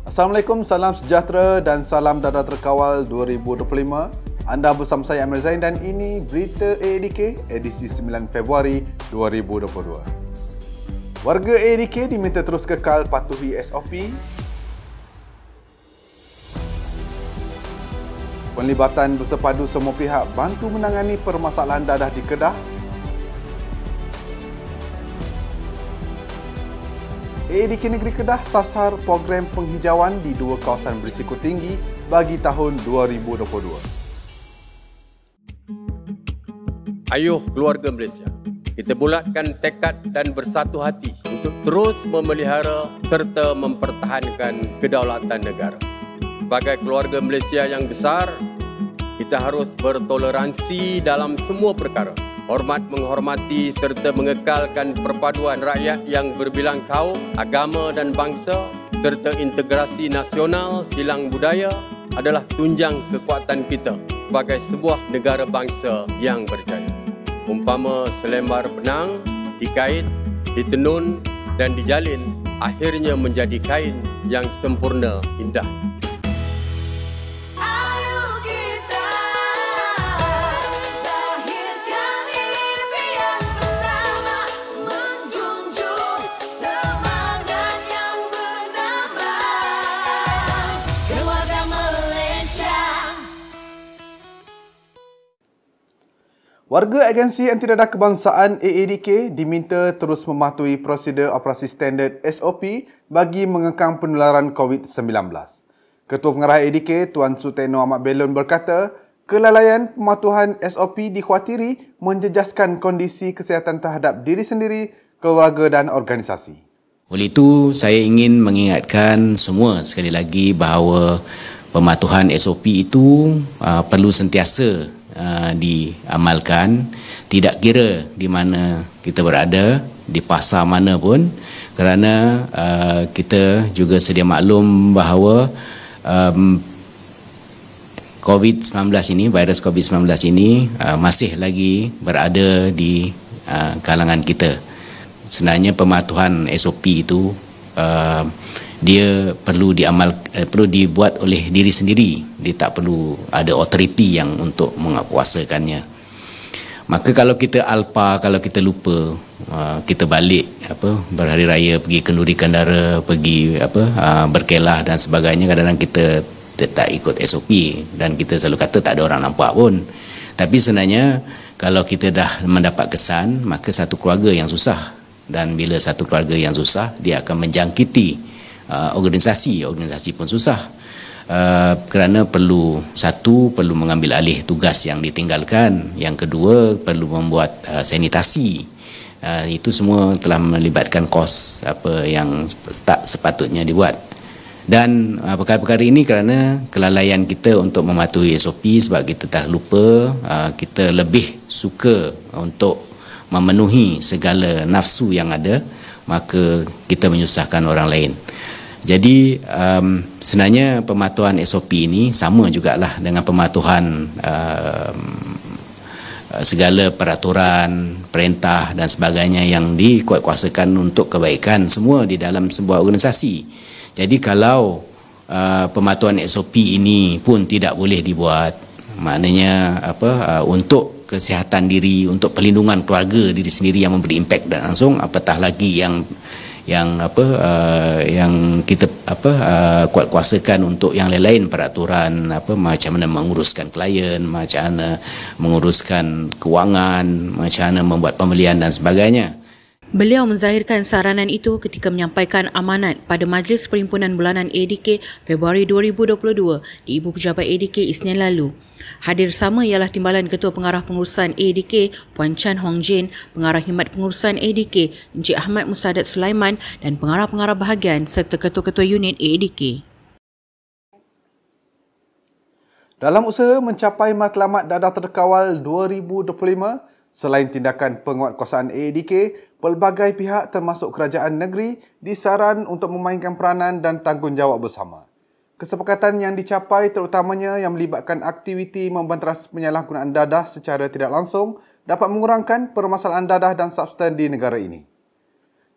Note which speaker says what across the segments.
Speaker 1: Assalamualaikum, salam sejahtera dan salam Dada Terkawal 2025. Anda bersama saya Amir Zain dan ini Berita AADK edisi 9 Februari 2022. Warga AADK diminta terus kekal patuhi SOP. Penlibatan bersepadu semua pihak bantu menangani permasalahan dadah di Kedah. AADK Negeri Kedah sasar program penghijauan di 2 kawasan berisiko tinggi bagi tahun 2022.
Speaker 2: Ayuh keluarga Malaysia, kita bulatkan tekad dan bersatu hati untuk terus memelihara serta mempertahankan kedaulatan negara. Sebagai keluarga Malaysia yang besar, kita harus bertoleransi dalam semua perkara. Hormat menghormati serta mengekalkan perpaduan rakyat yang berbilang kaum, agama dan bangsa serta integrasi nasional silang budaya adalah tunjang kekuatan kita sebagai sebuah negara bangsa yang berjaya. Umpama selembar benang dikait, ditenun dan dijalin, akhirnya menjadi kain yang sempurna indah.
Speaker 1: Warga Agensi Anti Dadah Kebangsaan AADK diminta terus mematuhi prosedur operasi standard SOP bagi mengekang penularan COVID-19. Ketua Pengarah AADK Tuan Sutekno Ahmad Belon berkata, kelalaian pematuhan SOP dikhawatiri menjejaskan kondisi kesihatan terhadap diri sendiri, keluarga dan organisasi.
Speaker 3: Oleh itu, saya ingin mengingatkan semua sekali lagi bahawa pematuhan SOP itu perlu sentiasa diamalkan, tidak kira di mana kita berada, di pasar mana pun, kerana kita juga sedia maklum bahawa COVID-19 ini, virus COVID-19 ini masih lagi berada di kalangan kita. Sebenarnya pematuhan SOP itu dia perlu perlu dibuat oleh diri sendiri. Dia tak perlu ada otoriti yang untuk menguasakannya. Maka kalau kita alpa, kalau kita lupa, kita balik berhari raya pergi kenduri kandara, pergi berkelah dan sebagainya, kadang-kadang kita tak ikut SOP dan kita selalu kata tak ada orang nampak pun. Tapi sebenarnya kalau kita dah mendapat kesan, maka satu keluarga yang susah, dan bila satu keluarga yang susah, dia akan menjangkiti organisasi pun susah. Kerana perlu mengambil alih tugas yang ditinggalkan, yang kedua perlu membuat sanitasi. Itu semua telah melibatkan kos yang tak sepatutnya dibuat. Dan perkara-perkara ini kerana kelalaian kita untuk mematuhi SOP, sebab kita dah lupa, kita lebih suka untuk memenuhi segala nafsu yang ada, maka kita menyusahkan orang lain. Jadi sebenarnya pematuhan SOP ini sama jugalah dengan pematuhan segala peraturan, perintah dan sebagainya yang dikuatkuasakan untuk kebaikan semua di dalam sebuah organisasi. Jadi kalau pematuhan SOP ini pun tidak boleh dibuat, maknanya untuk kesihatan diri, untuk perlindungan keluarga diri sendiri yang memberi impak dan langsung, apatah lagi yang kita kuatkuasakan untuk yang lain-lain peraturan, macam mana menguruskan klien, macam mana menguruskan kewangan, macam mana membuat pembelian dan sebagainya.
Speaker 4: Beliau menzahirkan saranan itu ketika menyampaikan amanat pada Majlis Perhimpunan Bulanan AADK Februari 2022 di Ibu Pejabat AADK Isnin lalu. Hadir sama ialah Timbalan Ketua Pengarah Pengurusan AADK Puan Chan Hong Jin, Pengarah Khidmat Pengurusan AADK Encik Ahmad Musadat Sulaiman dan pengarah-pengarah bahagian serta ketua-ketua unit AADK.
Speaker 1: Dalam usaha mencapai matlamat Dadah Terkawal 2025, selain tindakan penguatkuasaan AADK, pelbagai pihak termasuk kerajaan negeri disaran untuk memainkan peranan dan tanggungjawab bersama. Kesepakatan yang dicapai terutamanya yang melibatkan aktiviti membanteras penyalahgunaan dadah secara tidak langsung dapat mengurangkan permasalahan dadah dan substan di negara ini.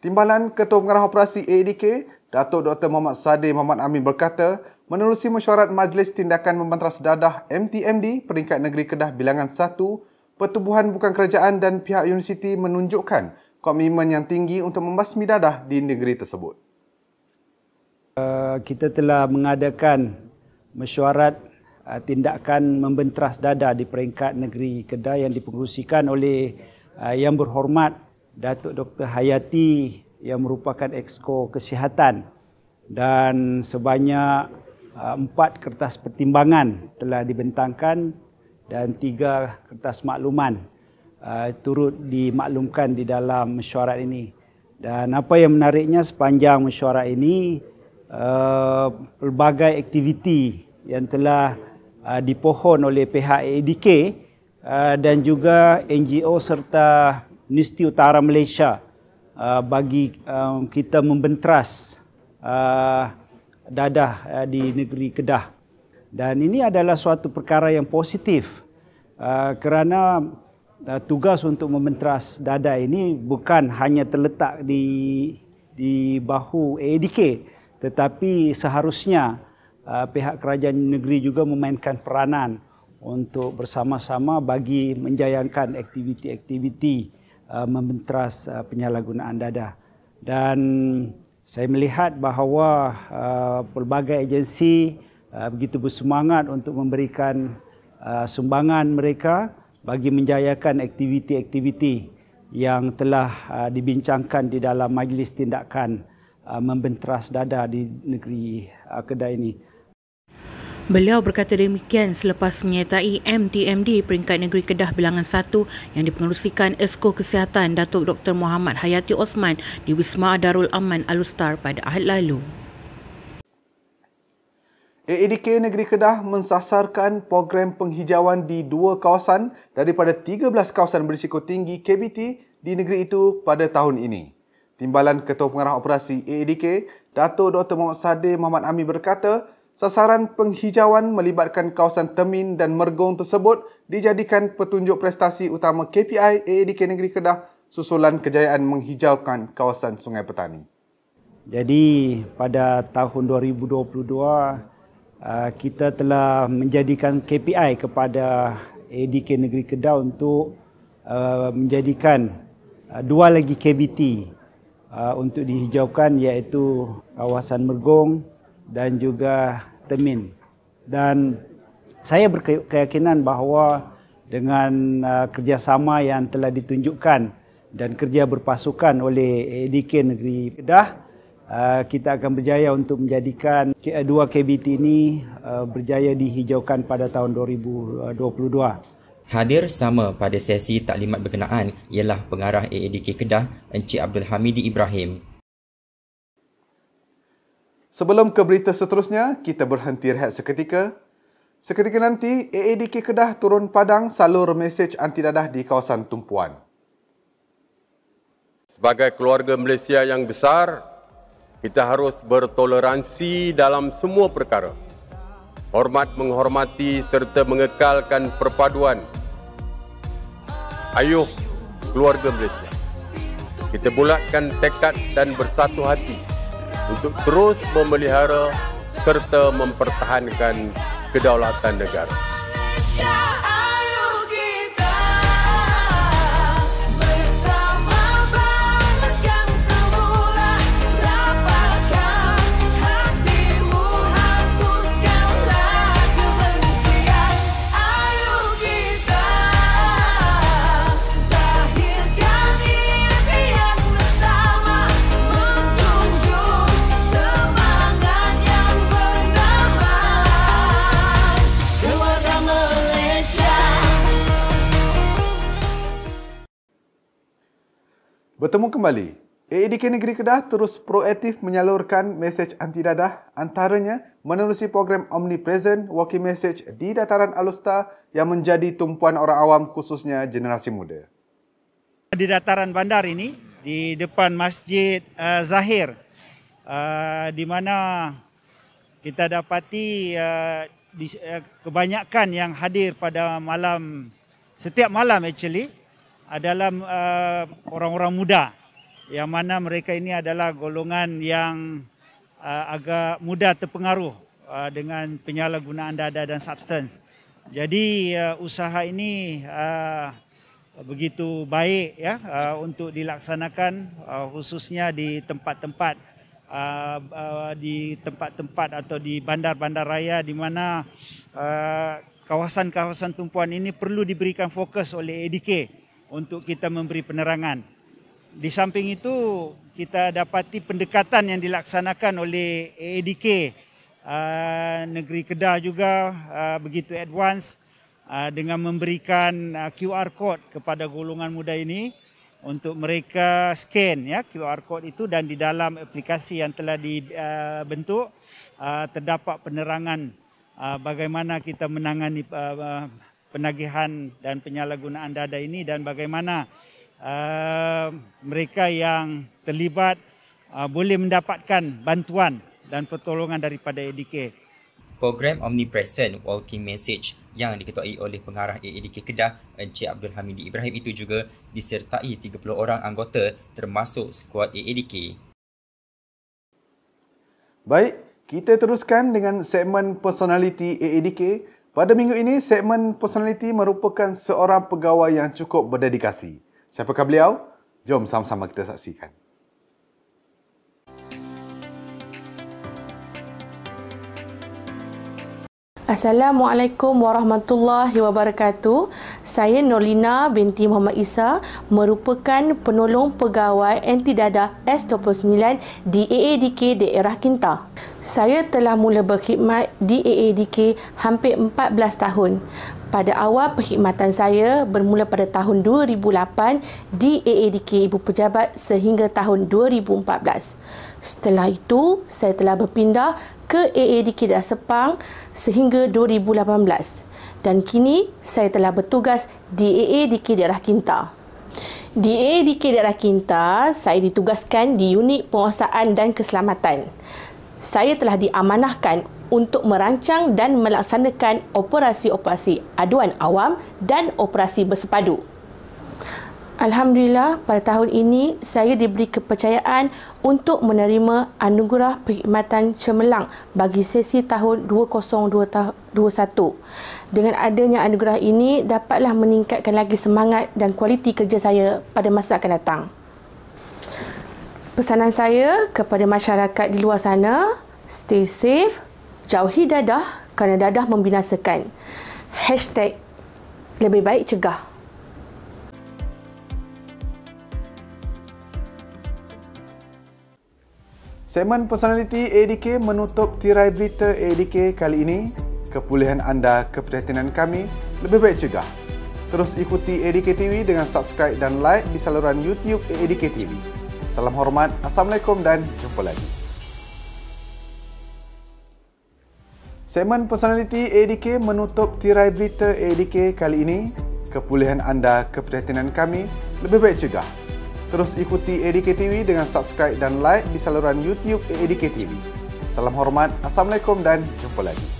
Speaker 1: Timbalan Ketua Pengarah Operasi AADK, Datuk Dr. Muhammad Sadeh Muhammad Amin berkata, menerusi mesyuarat Majlis Tindakan Membanteras Dadah MTMD peringkat negeri Kedah bilangan 1, pertubuhan bukan kerajaan dan pihak universiti menunjukkan komitmen yang tinggi untuk membasmi dadah di negeri tersebut.
Speaker 5: Kita telah mengadakan mesyuarat tindakan membenteras dadah di peringkat negeri Kedah yang dipengerusikan oleh Yang Berhormat Datuk Dr. Hayati yang merupakan Exco Kesihatan, dan sebanyak 4 kertas pertimbangan telah dibentangkan dan 3 kertas makluman turut dimaklumkan di dalam mesyuarat ini. Dan apa yang menariknya sepanjang mesyuarat ini, pelbagai aktiviti yang telah dipohon oleh pihak AADK dan juga NGO serta Universiti Utara Malaysia bagi kita membenteras dadah di negeri Kedah. Dan ini adalah suatu perkara yang positif kerana tugas untuk membenteras dadah ini bukan hanya terletak di bahu AADK, tetapi seharusnya pihak kerajaan negeri juga memainkan peranan untuk bersama-sama bagi menjayakan aktiviti-aktiviti membenteras penyalahgunaan dadah. Dan saya melihat bahawa pelbagai agensi begitu bersemangat untuk memberikan sumbangan mereka bagi menjayakan aktiviti-aktiviti yang telah dibincangkan di dalam Majlis Tindakan Membenteras Dadah di negeri Kedah ini.
Speaker 4: Beliau berkata demikian selepas menyertai MTMD peringkat negeri Kedah bilangan 1 yang dipengerusikan Exco Kesihatan Datuk Dr. Muhammad Hayati Osman di Wisma Darul Aman Alustar pada Ahad lalu.
Speaker 1: AADK Negeri Kedah mensasarkan program penghijauan di 2 kawasan daripada 13 kawasan berisiko tinggi KBT di negeri itu pada tahun ini. Timbalan Ketua Pengarah Operasi AADK, Datuk Dr. Muhammad Sadeh Muhammad Amin berkata, sasaran penghijauan melibatkan kawasan Temin dan Mergong tersebut dijadikan petunjuk prestasi utama KPI AADK Negeri Kedah susulan kejayaan menghijaukan kawasan Sungai Petani.
Speaker 5: Jadi pada tahun 2022, kita telah menjadikan KPI kepada AADK Negeri Kedah untuk menjadikan 2 lagi KBT untuk dihijaukan, iaitu kawasan Mergong dan juga Temin. Dan saya berkeyakinan bahawa dengan kerjasama yang telah ditunjukkan dan kerja berpasukan oleh AADK Negeri Kedah, kita akan berjaya untuk menjadikan 2 KBT ini berjaya dihijaukan pada tahun 2022.
Speaker 6: Hadir sama pada sesi taklimat berkenaan ialah Pengarah AADK Kedah, Encik Abdul Hamidi Ibrahim.
Speaker 1: Sebelum ke berita seterusnya, kita berhenti rehat seketika. Seketika nanti, AADK Kedah turun padang salur mesej anti dadah di kawasan tumpuan.
Speaker 2: Sebagai keluarga Malaysia yang besar, kita harus bertoleransi dalam semua perkara. Hormat menghormati serta mengekalkan perpaduan. Ayuh keluarga Malaysia, kita bulatkan tekad dan bersatu hati untuk terus memelihara serta mempertahankan kedaulatan negara.
Speaker 1: Bertemu kembali. AADK Negeri Kedah terus proaktif menyalurkan mesej anti dadah, antaranya menerusi program Omnipresent Walking Message di dataran Alustar yang menjadi tumpuan orang awam khususnya generasi muda.
Speaker 5: Di dataran bandar ini, di depan Masjid Zahir, di mana kita dapati kebanyakan yang hadir pada setiap malam adalah orang-orang muda, yang mana mereka ini adalah golongan yang agak mudah terpengaruh dengan penyalahgunaan dada dan substans. Jadi usaha ini begitu baik untuk dilaksanakan, khususnya di tempat-tempat atau di bandar-bandar raya, di mana kawasan-kawasan tumpuan ini perlu diberikan fokus oleh ADK untuk kita memberi penerangan. Di samping itu, kita dapati pendekatan yang dilaksanakan oleh ADK Negeri Kedah juga begitu advance, dengan memberikan QR code kepada golongan muda ini untuk mereka scan QR code itu, dan di dalam aplikasi yang telah dibentuk terdapat penerangan bagaimana kita menangani penagihan dan penyalahgunaan dada ini, dan bagaimana mereka yang terlibat boleh mendapatkan bantuan dan pertolongan daripada ADK.
Speaker 6: Program Omnipresent Walking Message yang diketuai oleh pengarah AADK Kedah Encik Abdul Hamidi Ibrahim itu juga disertai 30 orang anggota termasuk skuad AADK.
Speaker 1: Baik, kita teruskan dengan segmen personality AADK. Pada minggu ini, segmen personality merupakan seorang pegawai yang cukup berdedikasi. Siapakah beliau? Jom sama-sama kita saksikan.
Speaker 7: Assalamualaikum warahmatullahi wabarakatuh. Saya Nurlina binti Muhammad Isa, merupakan penolong pegawai anti dadah S29 di AADK daerah Kinta. Saya telah mula berkhidmat di AADK hampir 14 tahun. Pada awal perkhidmatan saya bermula pada tahun 2008 di AADK Ibu Pejabat sehingga tahun 2014. Setelah itu, saya telah berpindah ke AADK Daerah Sepang sehingga 2018. Dan kini, saya telah bertugas di AADK Daerah Kinta. Di AADK Daerah Kinta, saya ditugaskan di unit penguasaan dan keselamatan. Saya telah diamanahkan untuk merancang dan melaksanakan operasi-operasi aduan awam dan operasi bersepadu. Alhamdulillah, pada tahun ini saya diberi kepercayaan untuk menerima anugerah perkhidmatan cemerlang bagi sesi tahun 2021. Dengan adanya anugerah ini, dapatlah meningkatkan lagi semangat dan kualiti kerja saya pada masa akan datang. Pesanan saya kepada masyarakat di luar sana, stay safe, jauhi dadah kerana dadah membinasakan. #lebih baik cegah.
Speaker 1: Segmen personality AADK menutup tirai berita AADK kali ini. Kepulihan anda, keprihatinan kami, lebih baik cegah. Terus ikuti AADK TV dengan subscribe dan like di saluran YouTube AADK TV. Salam hormat, Assalamualaikum dan jumpa lagi. Segmen personality AADK menutup tirai berita AADK kali ini. Kepulihan anda, keprihatinan kami, lebih baik cegah. Terus ikuti AADK TV dengan subscribe dan like di saluran YouTube AADK TV. Salam hormat, Assalamualaikum dan jumpa lagi.